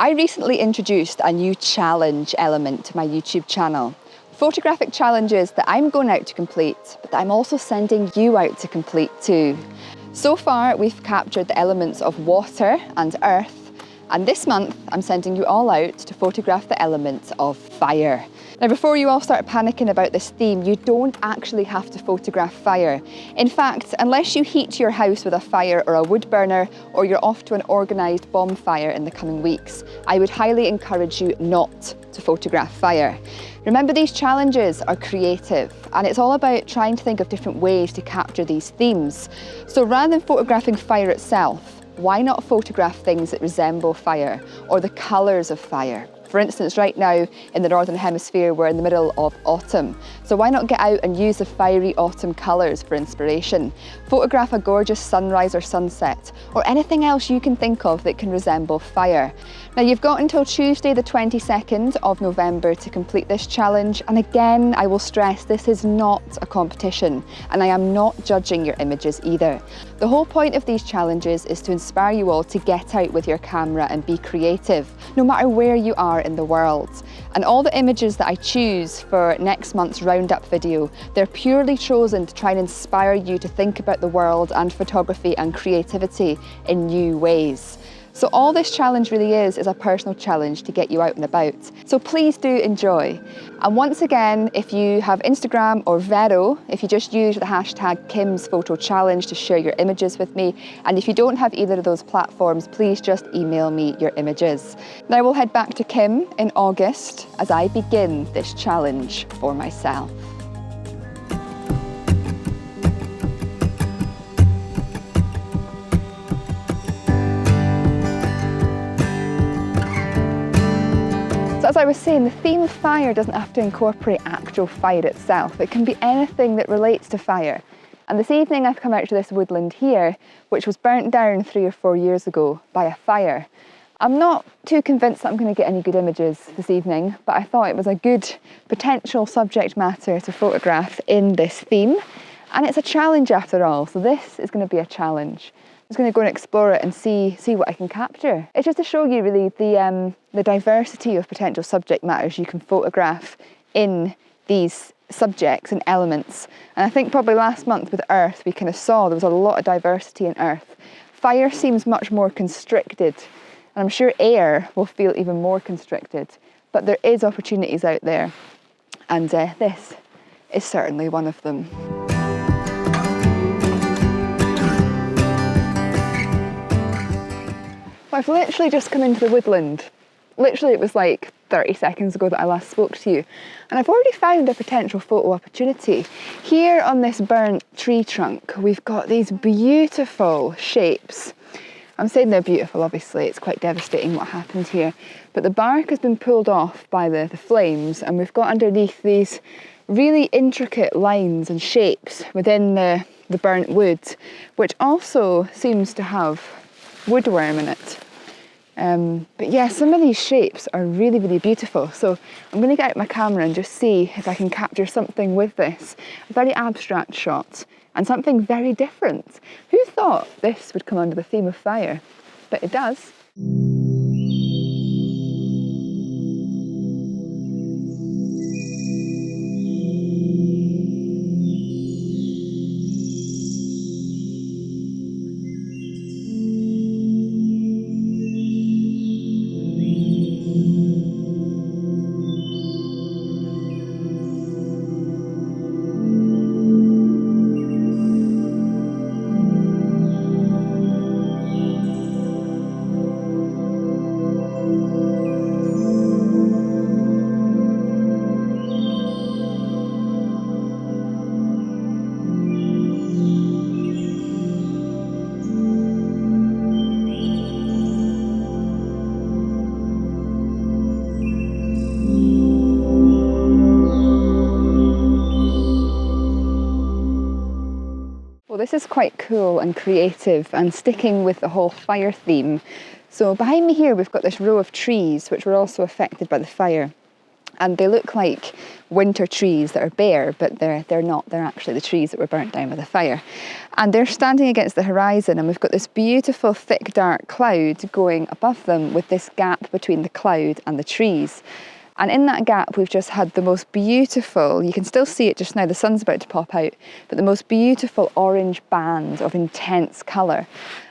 I recently introduced a new challenge element to my YouTube channel. Photographic challenges that I'm going out to complete, but that I'm also sending you out to complete too. So far, we've captured the elements of water and earth, and this month, I'm sending you all out to photograph the elements of fire. Now, before you all start panicking about this theme, you don't actually have to photograph fire. In fact, unless you heat your house with a fire or a wood burner, or you're off to an organised bonfire in the coming weeks, I would highly encourage you not to photograph fire. Remember, these challenges are creative, and it's all about trying to think of different ways to capture these themes. So rather than photographing fire itself, why not photograph things that resemble fire or the colours of fire? For instance, right now in the Northern Hemisphere, we're in the middle of autumn. So why not get out and use the fiery autumn colours for inspiration? Photograph a gorgeous sunrise or sunset, or anything else you can think of that can resemble fire. Now, you've got until Tuesday the 22nd of November to complete this challenge. And again, I will stress, this is not a competition, and I am not judging your images either. The whole point of these challenges is to inspire you all to get out with your camera and be creative, no matter where you are in the world. And all the images that I choose for next month's roundup video, they're purely chosen to try and inspire you to think about the world and photography and creativity in new ways. So all this challenge really is a personal challenge to get you out and about. So please do enjoy. And once again, if you have Instagram or Vero, if you just use the hashtag Kim's Photo Challenge to share your images with me. And if you don't have either of those platforms, please just email me your images. Now we'll head back to Kim in August as I begin this challenge for myself. So as I was saying, the theme of fire doesn't have to incorporate actual fire itself. It can be anything that relates to fire. And this evening I've come out to this woodland here, which was burnt down 3 or 4 years ago by a fire. I'm not too convinced that I'm going to get any good images this evening, but I thought it was a good potential subject matter to photograph in this theme. And it's a challenge after all, so this is going to be a challenge. I'm just going to go and explore it and see what I can capture. It's just to show you really the diversity of potential subject matters you can photograph in these subjects and elements. And I think probably last month with earth we kind of saw there was a lot of diversity in earth. Fire seems much more constricted, and I'm sure air will feel even more constricted, but there is opportunities out there, and this is certainly one of them. Well, I've literally just come into the woodland. Literally, it was like 30 seconds ago that I last spoke to you. And I've already found a potential photo opportunity. Here on this burnt tree trunk, we've got these beautiful shapes. I'm saying they're beautiful, obviously, it's quite devastating what happened here. But the bark has been pulled off by the flames, and we've got underneath these really intricate lines and shapes within the burnt wood, which also seems to have woodworm in it. But yeah, some of these shapes are really, really beautiful. So I'm going to get out my camera and just see if I can capture something with this. A very abstract shot and something very different. Who thought this would come under the theme of fire? But it does. This is quite cool and creative and sticking with the whole fire theme. So behind me here we've got this row of trees which were also affected by the fire. And they look like winter trees that are bare, but they're not. They're actually the trees that were burnt down by the fire. And they're standing against the horizon, and we've got this beautiful thick dark cloud going above them with this gap between the cloud and the trees. And in that gap, we've just had the most beautiful, you can still see it just now, the sun's about to pop out, but the most beautiful orange band of intense colour.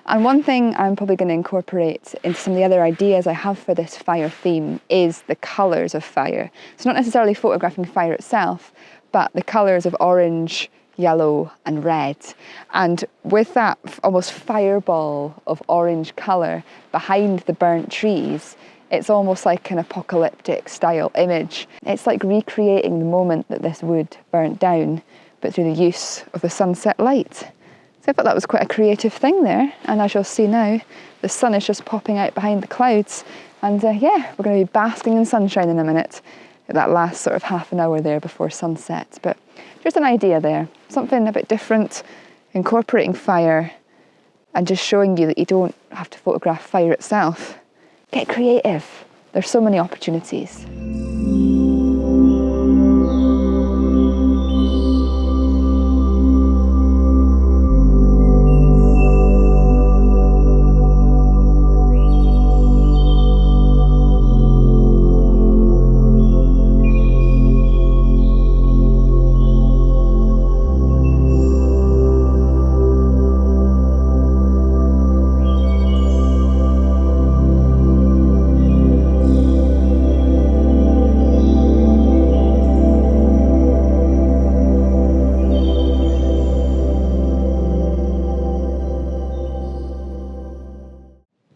And one thing I'm probably going to incorporate into some of the other ideas I have for this fire theme is the colours of fire. So not necessarily photographing fire itself, but the colours of orange, yellow and red. And with that almost fireball of orange colour behind the burnt trees, it's almost like an apocalyptic style image. It's like recreating the moment that this wood burnt down, but through the use of the sunset light. So I thought that was quite a creative thing there. And as you'll see now, the sun is just popping out behind the clouds. And yeah, we're going to be basking in sunshine in a minute, at that last sort of half an hour there before sunset. But just an idea there, something a bit different, incorporating fire and just showing you that you don't have to photograph fire itself. Get creative. There's so many opportunities.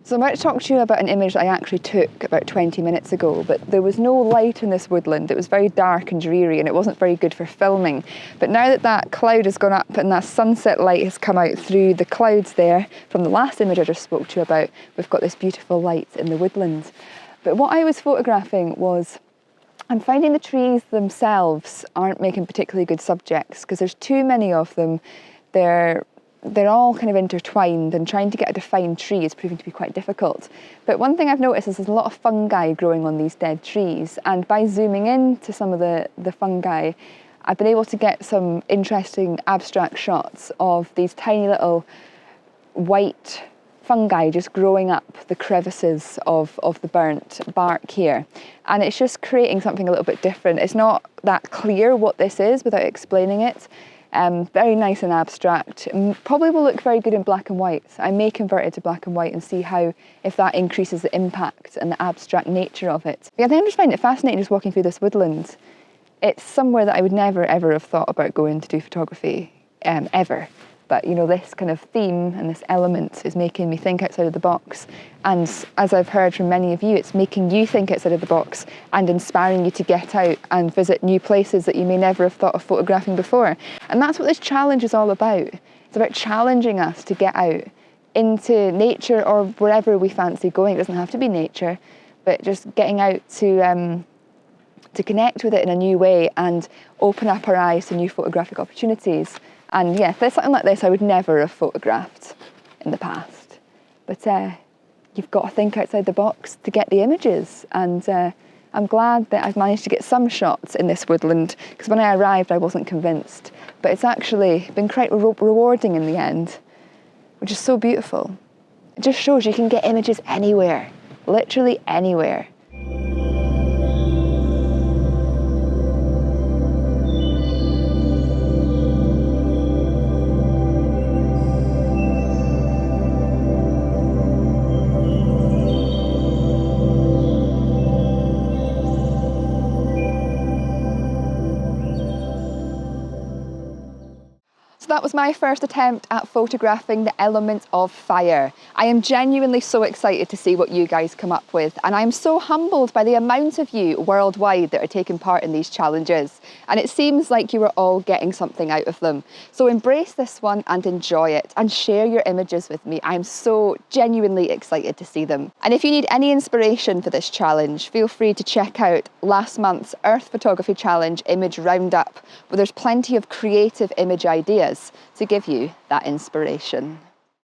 So I'm about to talk to you about an image that I actually took about 20 minutes ago, but there was no light in this woodland. It was very dark and dreary and it wasn't very good for filming. But now that that cloud has gone up and that sunset light has come out through the clouds there, from the last image I just spoke to you about, we've got this beautiful light in the woodland. But what I was photographing was, I'm finding the trees themselves aren't making particularly good subjects because there's too many of them. They're all kind of intertwined, and trying to get a defined tree is proving to be quite difficult. But one thing I've noticed is there's a lot of fungi growing on these dead trees, and by zooming in to some of the fungi, I've been able to get some interesting abstract shots of these tiny little white fungi just growing up the crevices of the burnt bark here. And it's just creating something a little bit different. It's not that clear what this is without explaining it. Very nice and abstract. Probably will look very good in black and white. I may convert it to black and white and see if that increases the impact and the abstract nature of it. But I think I'm just finding it fascinating just walking through this woodland. It's somewhere that I would never ever have thought about going to do photography, ever. But you know, this kind of theme and this element is making me think outside of the box. And as I've heard from many of you, it's making you think outside of the box and inspiring you to get out and visit new places that you may never have thought of photographing before. And that's what this challenge is all about. It's about challenging us to get out into nature or wherever we fancy going. It doesn't have to be nature, but just getting out to connect with it in a new way and open up our eyes to new photographic opportunities. And yeah, there's something like this I would never have photographed in the past. But you've got to think outside the box to get the images. And I'm glad that I've managed to get some shots in this woodland, because when I arrived I wasn't convinced. But it's actually been quite rewarding in the end, which is so beautiful. It just shows you can get images anywhere, literally anywhere. So that was my first attempt at photographing the element of fire. I am genuinely so excited to see what you guys come up with, and I'm so humbled by the amount of you worldwide that are taking part in these challenges, and it seems like you are all getting something out of them. So embrace this one and enjoy it, and share your images with me. I'm so genuinely excited to see them. And if you need any inspiration for this challenge, feel free to check out last month's Earth Photography Challenge Image Roundup, where there's plenty of creative image ideas to give you that inspiration.